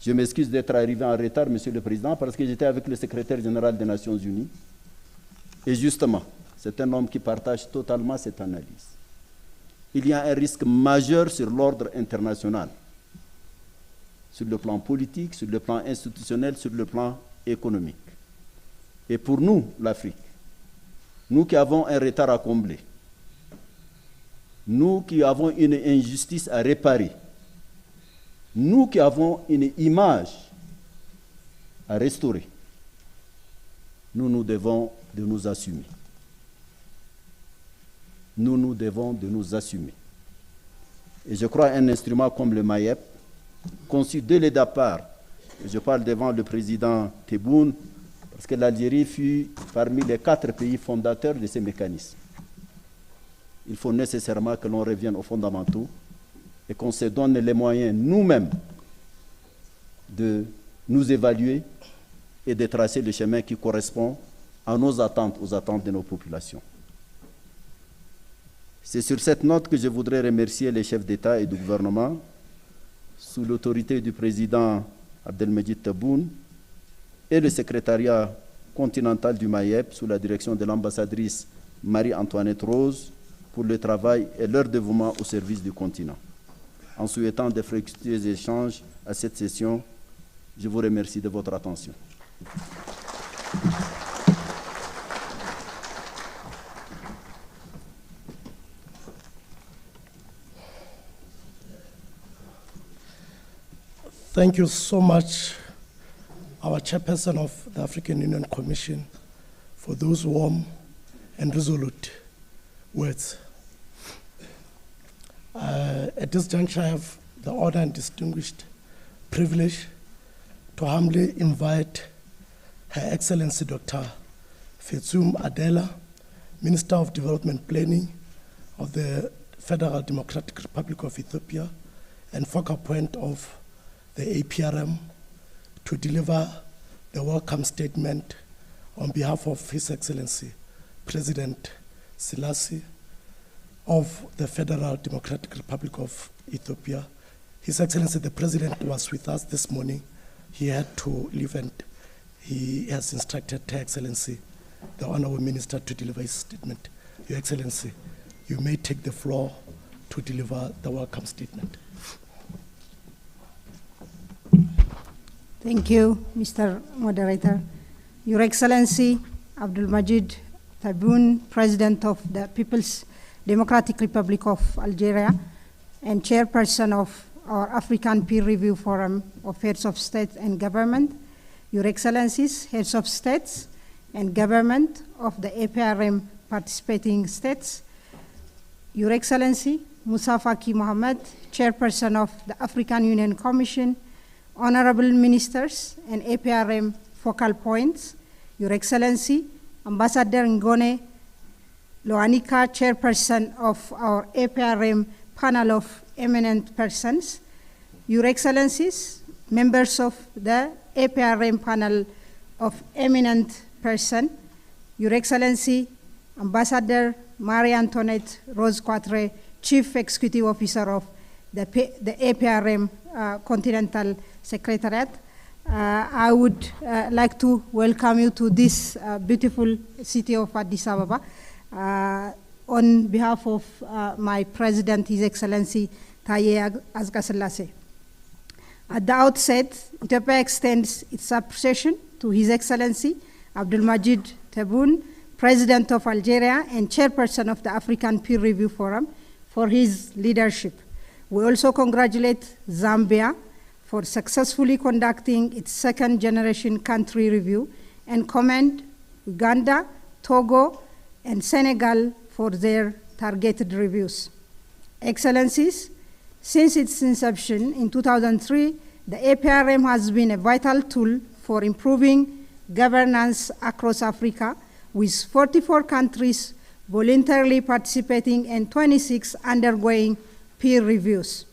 Je m'excuse d'être arrivé en retard, Monsieur le Président, parce que j'étais avec le secrétaire général des Nations Unies. Et justement, c'est un homme qui partage totalement cette analyse. Il y a un risque majeur sur l'ordre international, sur le plan politique, sur le plan institutionnel, sur le plan économique. Et pour nous, l'Afrique, nous qui avons un retard à combler, nous qui avons une injustice à réparer, nous qui avons une image à restaurer, nous devons de nous assumer. Nous devons de nous assumer. Et je crois un instrument comme le MAEP, conçu dès le départ, et je parle devant le président Tebboune, parce que l'Algérie fut parmi les 4 pays fondateurs de ces mécanismes. Il faut nécessairement que l'on revienne aux fondamentaux et qu'on se donne les moyens nous-mêmes de nous évaluer et de tracer le chemin qui correspond à nos attentes, aux attentes de nos populations. C'est sur cette note que je voudrais remercier les chefs d'État et de gouvernement, sous l'autorité du président Abdelmajid Tebboune et le secrétariat continental du MAEP, sous la direction de l'ambassadrice Marie-Antoinette Rose, pour le travail et leur dévouement au service du continent. En souhaitant de fructueux échanges à cette session, je vous remercie de votre attention. Thank you so much, our chairperson of the African Union Commission, for those warm and resolute words. At this juncture, I have the honor and distinguished privilege to humbly invite Her Excellency Dr. Fetsum Adela, Minister of Development Planning of the Federal Democratic Republic of Ethiopia and focal point of the APRM, to deliver the welcome statement on behalf of His Excellency President Selassie of the Federal Democratic Republic of Ethiopia. His Excellency the President was with us this morning. He had to leave and he has instructed Her Excellency the Honorable Minister to deliver his statement. Your Excellency, you may take the floor to deliver the welcome statement. Thank you, Mr. Moderator. Your Excellency, Abdelmajid Tebboune, President of the People's Democratic Republic of Algeria and Chairperson of our African Peer Review Forum of Heads of State and Government, Your Excellencies, Heads of States and Government of the APRM participating states, Your Excellency, Moussa Faki Mohamed, Chairperson of the African Union Commission, Honorable Ministers and APRM focal points, Your Excellency, Ambassador Ngone Loanika, chairperson of our APRM panel of eminent persons, Your Excellencies, members of the APRM panel of eminent person, Your Excellency, Ambassador Marie Antoinette Rose Quatre, Chief Executive Officer of the APRM Continental Secretariat. I would like to welcome you to this beautiful city of Addis Ababa on behalf of my President, His Excellency Taye Asgaselassie. At the outset, Ethiopia extends its appreciation to His Excellency Abdelmajid Tebboune, President of Algeria and Chairperson of the African Peer Review Forum, for his leadership. We also congratulate Zambia for successfully conducting its second-generation country review and commend Uganda, Togo, and Senegal for their targeted reviews. Excellencies, since its inception in 2003, the APRM has been a vital tool for improving governance across Africa, with 44 countries voluntarily participating and 26 undergoing peer reviews.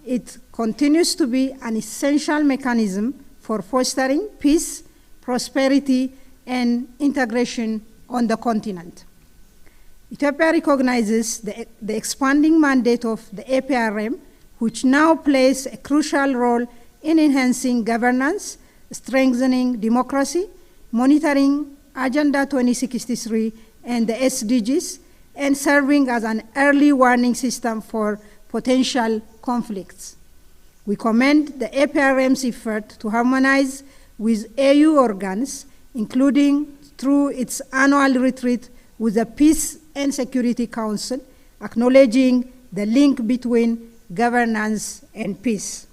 It continues to be an essential mechanism for fostering peace, prosperity, and integration on the continent. Ethiopia recognizes the expanding mandate of the APRM, which now plays a crucial role in enhancing governance, strengthening democracy, monitoring Agenda 2063 and the SDGs, and serving as an early warning system for potential conflicts. We commend the APRM's effort to harmonize with AU organs, including through its annual retreat with the Peace and Security Council, acknowledging the link between governance and peace.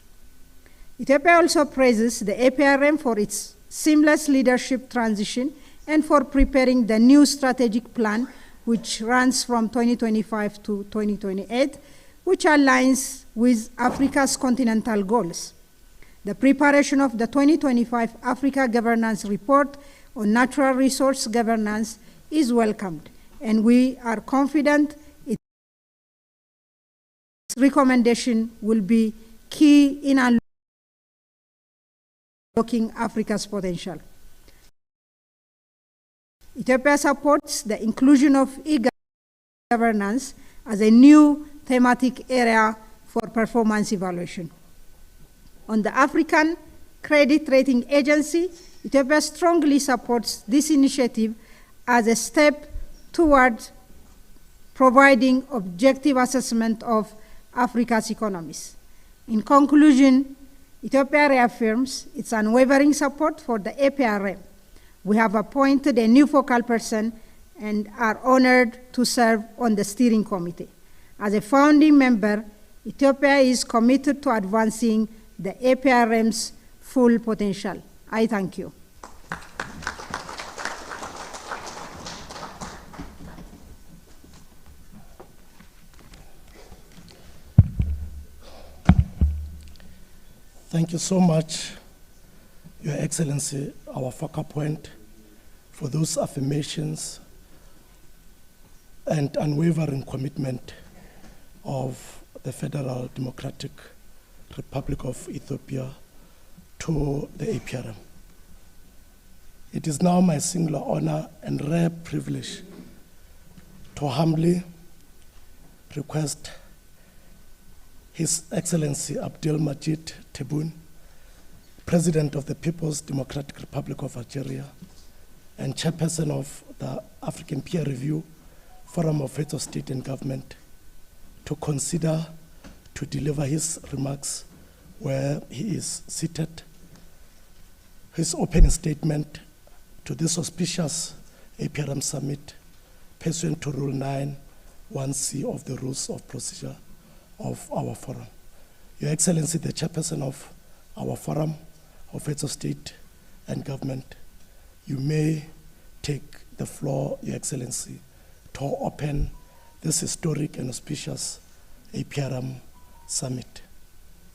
Ethiopia also praises the APRM for its seamless leadership transition and for preparing the new strategic plan, which runs from 2025 to 2028, which aligns with Africa's continental goals. The preparation of the 2025 Africa Governance Report on natural resource governance is welcomed, and we are confident its recommendation will be key in unlocking Africa's potential. Ethiopia supports the inclusion of e-governance as a new thematic area for performance evaluation. On the African Credit Rating Agency, Ethiopia strongly supports this initiative as a step toward providing objective assessment of Africa's economies. In conclusion, Ethiopia reaffirms its unwavering support for the APRM. We have appointed a new focal person and are honored to serve on the steering committee. As a founding member, Ethiopia is committed to advancing the APRM's full potential. I thank you. Thank you so much, Your Excellency, our focal point, for those affirmations and unwavering commitment of the Federal Democratic Republic of Ethiopia to the APRM. It is now my singular honor and rare privilege to humbly request His Excellency Abdelmajid Tebboune, President of the People's Democratic Republic of Algeria and Chairperson of the African Peer Review Forum of Heads of State and Government, to consider to deliver his remarks where he is seated. His opening statement to this auspicious APRM summit, pursuant to Rule 9(1)(c) of the Rules of Procedure of our forum. Your Excellency, the Chairperson of our Forum of Heads of State and Government, you may take the floor, Your Excellency, to open this historic and auspicious APRM summit.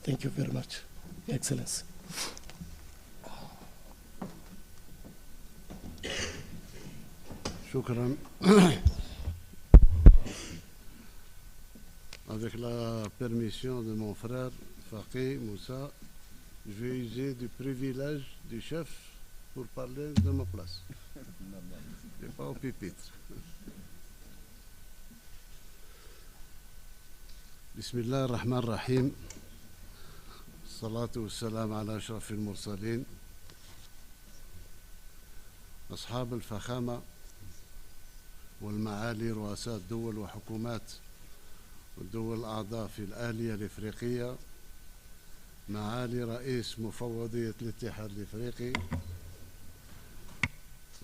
Thank you very much, Your Excellency. شكرا. Avec la permission de mon frère Faqih Moussa, je vais user du privilège du chef pour parler de ma place. Et pas au pupitre. بسم الله الرحمن الرحيم. الصلاة والسلام على أشرف المرسلين أصحاب الفخامة والمعالي رؤساء دول وحكومات والدول الأعضاء في الآلية الإفريقية، معالي رئيس مفوضية الاتحاد الإفريقي،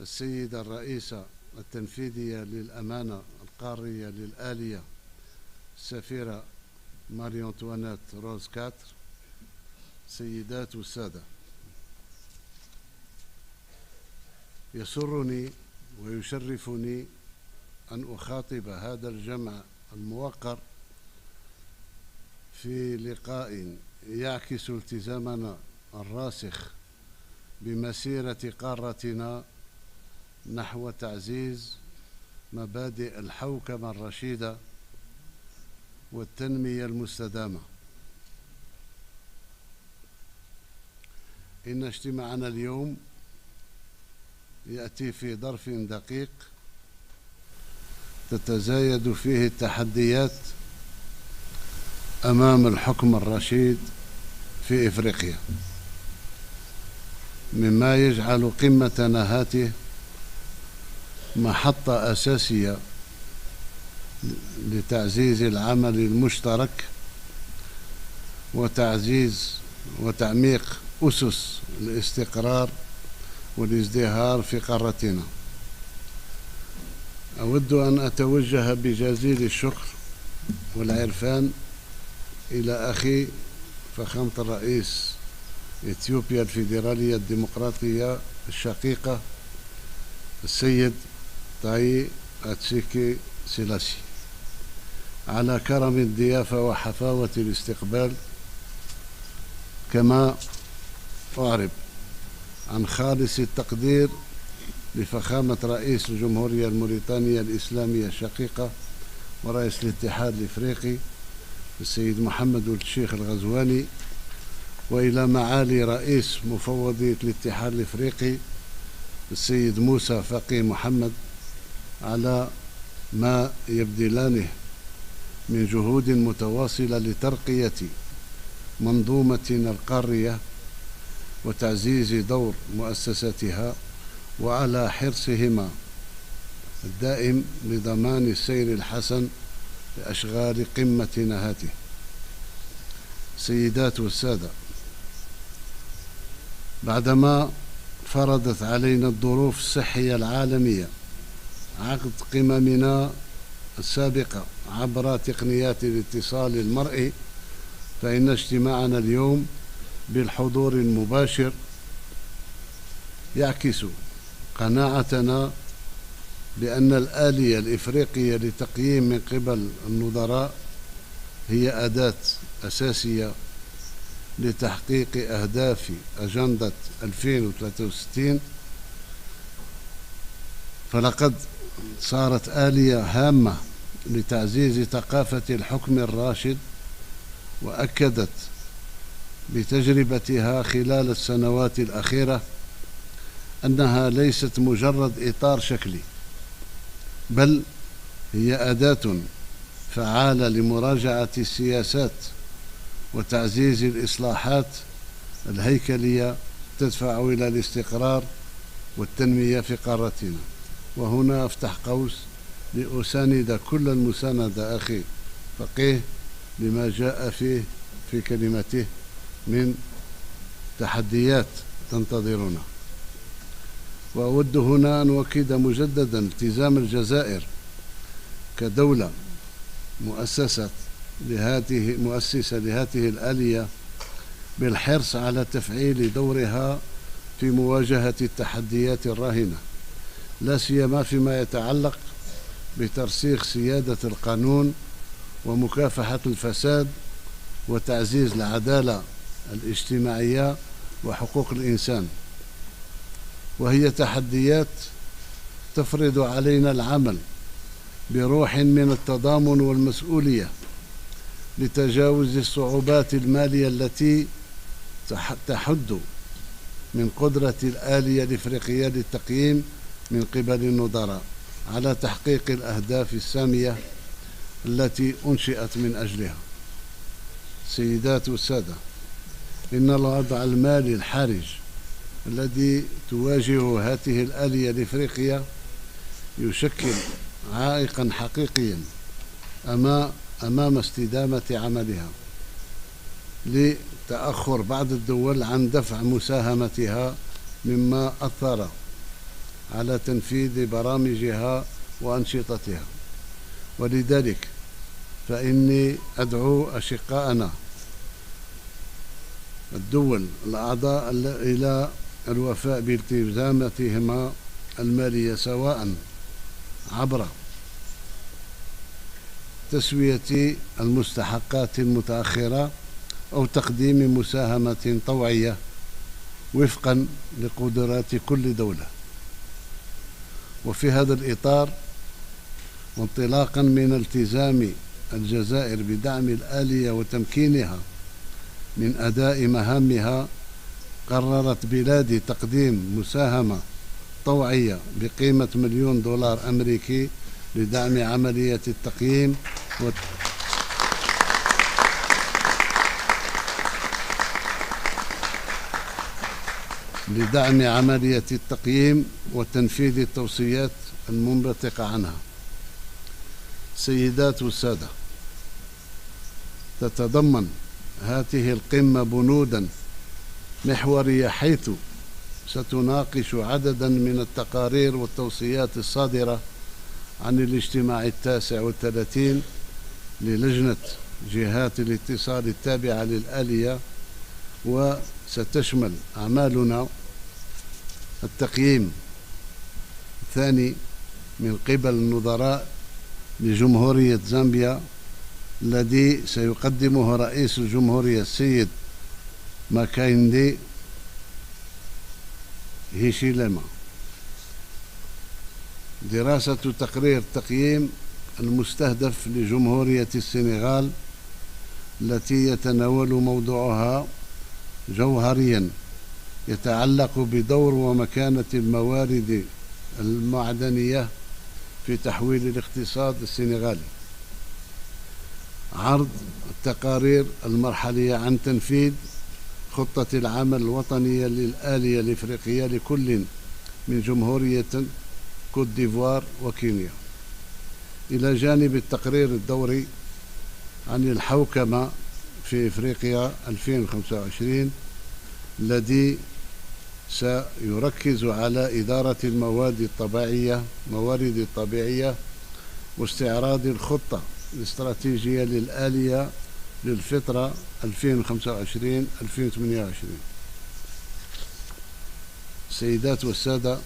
السيدة الرئيسة التنفيذية للأمانة القارية للآلية السفيرة ماري أنطوانيت روز كاتر، سيدات والسادة، يسرني ويشرفني أن أخاطب هذا الجمع الموقر في لقاء يعكس التزامنا الراسخ بمسيرة قارتنا نحو تعزيز مبادئ الحوكمة الرشيدة والتنمية المستدامة. إن اجتماعنا اليوم يأتي في ظرف دقيق تتزايد فيه التحديات أمام الحكم الرشيد في إفريقيا، مما يجعل قمتنا هاته محطة أساسية لتعزيز العمل المشترك وتعزيز وتعميق أسس الاستقرار والازدهار في قارتنا. أود أن أتوجه بجزيل الشكر والعرفان إلى أخي فخامة الرئيس إثيوبيا الفيدرالية الديمقراطية الشقيقة السيد تاي أتسيكي سيلاسي على كرم الضيافة وحفاوة الاستقبال، كما أعرب عن خالص التقدير لفخامة رئيس الجمهورية الموريتانية الإسلامية الشقيقة ورئيس الاتحاد الإفريقي السيد محمد ولد الشيخ الغزواني، وإلى معالي رئيس مفوضية الاتحاد الإفريقي السيد موسى فقيه محمد على ما يبذلانه من جهود متواصلة لترقية منظومتنا القارية وتعزيز دور مؤسساتها، وعلى حرصهما الدائم لضمان السير الحسن لأشغال قمتنا هاته. سيدات والسادة، بعدما فرضت علينا الظروف الصحية العالمية عقد قممنا السابقة عبر تقنيات الاتصال المرئي، فإن اجتماعنا اليوم بالحضور المباشر يعكس قناعتنا بأن الآلية الإفريقية لتقييم من قبل النظراء هي أداة أساسية لتحقيق أهداف أجندة 2063، فلقد صارت آلية هامة لتعزيز ثقافة الحكم الراشد، وأكدت بتجربتها خلال السنوات الأخيرة أنها ليست مجرد إطار شكلي، بل هي أداة فعالة لمراجعة السياسات وتعزيز الإصلاحات الهيكلية تدفع إلى الاستقرار والتنمية في قارتنا. وهنا أفتح قوس لأساند كل المساندة أخي فقيه لما جاء فيه في كلمته من تحديات تنتظرنا. وأود هنا أن أؤكد مجددا التزام الجزائر كدولة مؤسسة لهذه الآلية بالحرص على تفعيل دورها في مواجهة التحديات الراهنة، لا سيما فيما يتعلق بترسيخ سيادة القانون ومكافحة الفساد وتعزيز العدالة الاجتماعية وحقوق الإنسان، وهي تحديات تفرض علينا العمل بروح من التضامن والمسؤولية لتجاوز الصعوبات المالية التي تحد من قدرة الآلية الإفريقية للتقييم من قبل النظراء على تحقيق الأهداف السامية التي أنشئت من أجلها. سيدات والسادة، إن الوضع المالي الحرج الذي تواجهه هذه الآلية الإفريقية يشكل عائقا حقيقيا أمام استدامة عملها، لتأخر بعض الدول عن دفع مساهمتها، مما أثر على تنفيذ برامجها وأنشطتها. ولذلك فإني أدعو أشقائنا الدول الأعضاء إلى الوفاء بالتزاماتهما المالية، سواء عبر تسوية المستحقات المتأخرة أو تقديم مساهمة طوعية وفقا لقدرات كل دولة. وفي هذا الإطار، وانطلاقا من التزام الجزائر بدعم الآلية وتمكينها من أداء مهامها، قررت بلادي تقديم مساهمة طوعية بقيمة $1,000,000 أمريكي لدعم عملية التقييم وتنفيذ التوصيات المنبثقة عنها. سيدات والسادة، تتضمن هذه القمة بنودا محورية، حيث ستناقش عددا من التقارير والتوصيات الصادرة عن الاجتماع 39 للجنة جهات الاتصال التابعة للآلية، وستشمل أعمالنا التقييم الثاني من قبل النظراء لجمهورية زامبيا، الذي سيقدمه رئيس الجمهورية السيد ماكايندي هيشيلما. دراسة تقرير تقييم المستهدف لجمهورية السنغال، التي يتناول موضوعها جوهريا يتعلق بدور ومكانة الموارد المعدنية في تحويل الاقتصاد السنغالي. عرض التقارير المرحلية عن تنفيذ خطة العمل الوطنية للآلية الإفريقية لكل من جمهورية كوت ديفوار وكينيا، إلى جانب التقرير الدوري عن الحوكمة في إفريقيا 2025، الذي سيركز على إدارة الموارد الطبيعية واستعراض الخطة الاستراتيجية للآلية للفترة 2025-2028. سيدات والسادة،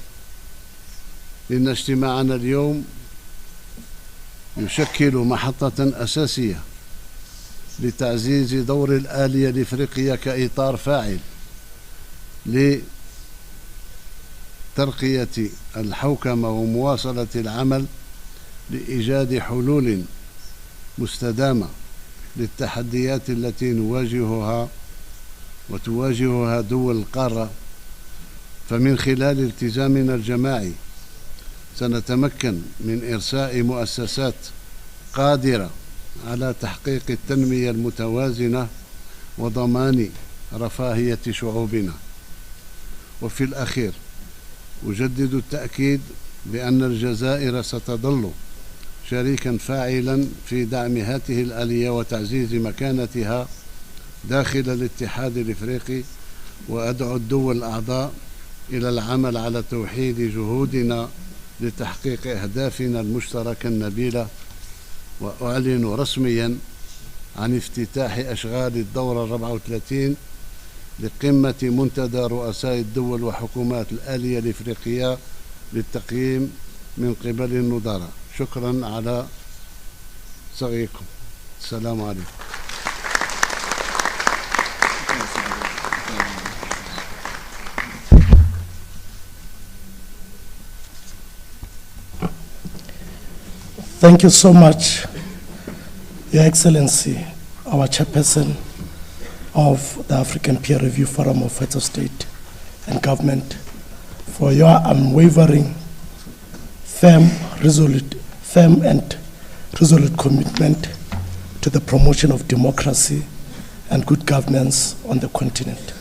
إن اجتماعنا اليوم يشكل محطة أساسية لتعزيز دور الآلية الإفريقية كإطار فاعل لترقية الحوكمة ومواصلة العمل لإيجاد حلول مستدامة للتحديات التي نواجهها وتواجهها دول القارة. فمن خلال التزامنا الجماعي سنتمكن من إرساء مؤسسات قادرة على تحقيق التنمية المتوازنة وضمان رفاهية شعوبنا. وفي الأخير، أجدد التأكيد بأن الجزائر ستظل شريكا فاعلا في دعم هذه الآلية وتعزيز مكانتها داخل الاتحاد الإفريقي، وأدعو الدول الأعضاء إلى العمل على توحيد جهودنا لتحقيق أهدافنا المشتركة النبيلة. وأعلن رسميا عن افتتاح أشغال الدورة 34 لقمة منتدى رؤساء الدول وحكومات الآلية الإفريقية للتقييم من قبل النظراء. شكرا على صغيكم. السلام عليكم. Thank you so much, Your Excellency, our chairperson of the African Peer Review Forum of Heads of State and Government, for your unwavering, firm and resolute commitment to the promotion of democracy and good governance on the continent.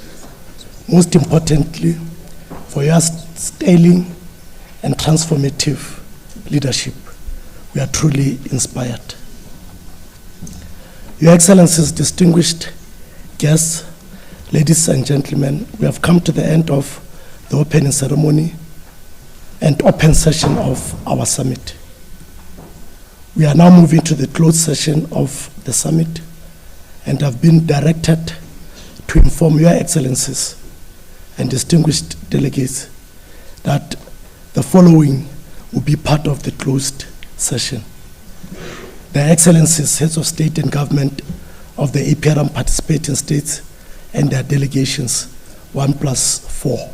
Most importantly, for your sterling and transformative leadership. We are truly inspired. Your Excellencies, distinguished guests, ladies and gentlemen, we have come to the end of the opening ceremony and open session of our summit. We are now moving to the closed session of the summit and have been directed to inform Your Excellencies and distinguished delegates that the following will be part of the closed session. Their Excellencies, Heads of State and Government of the APRM participating states and their delegations, 1+4.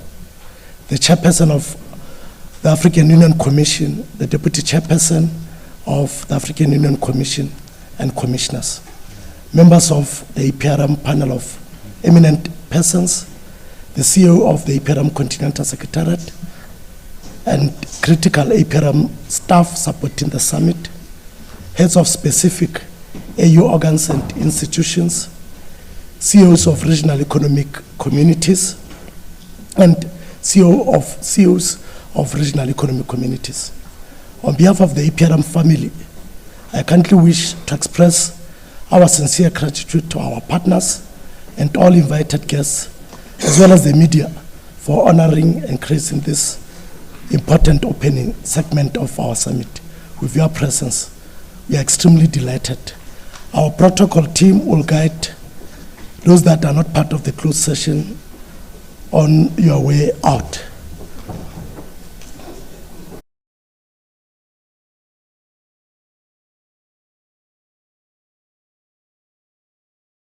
The Chairperson of the African Union Commission, the Deputy Chairperson of the African Union Commission and Commissioners, members of the APRM panel of eminent persons, the CEO of the APRM Continental Secretariat, and critical APRM staff supporting the summit, heads of specific AU organs and institutions, CEOs of regional economic communities, and CEOs of regional economic communities. On behalf of the APRM family, I kindly wish to express our sincere gratitude to our partners and all invited guests, as well as the media, for honoring and gracing this important opening segment of our summit with your presence. We are extremely delighted. Our protocol team will guide those that are not part of the closed session on your way out.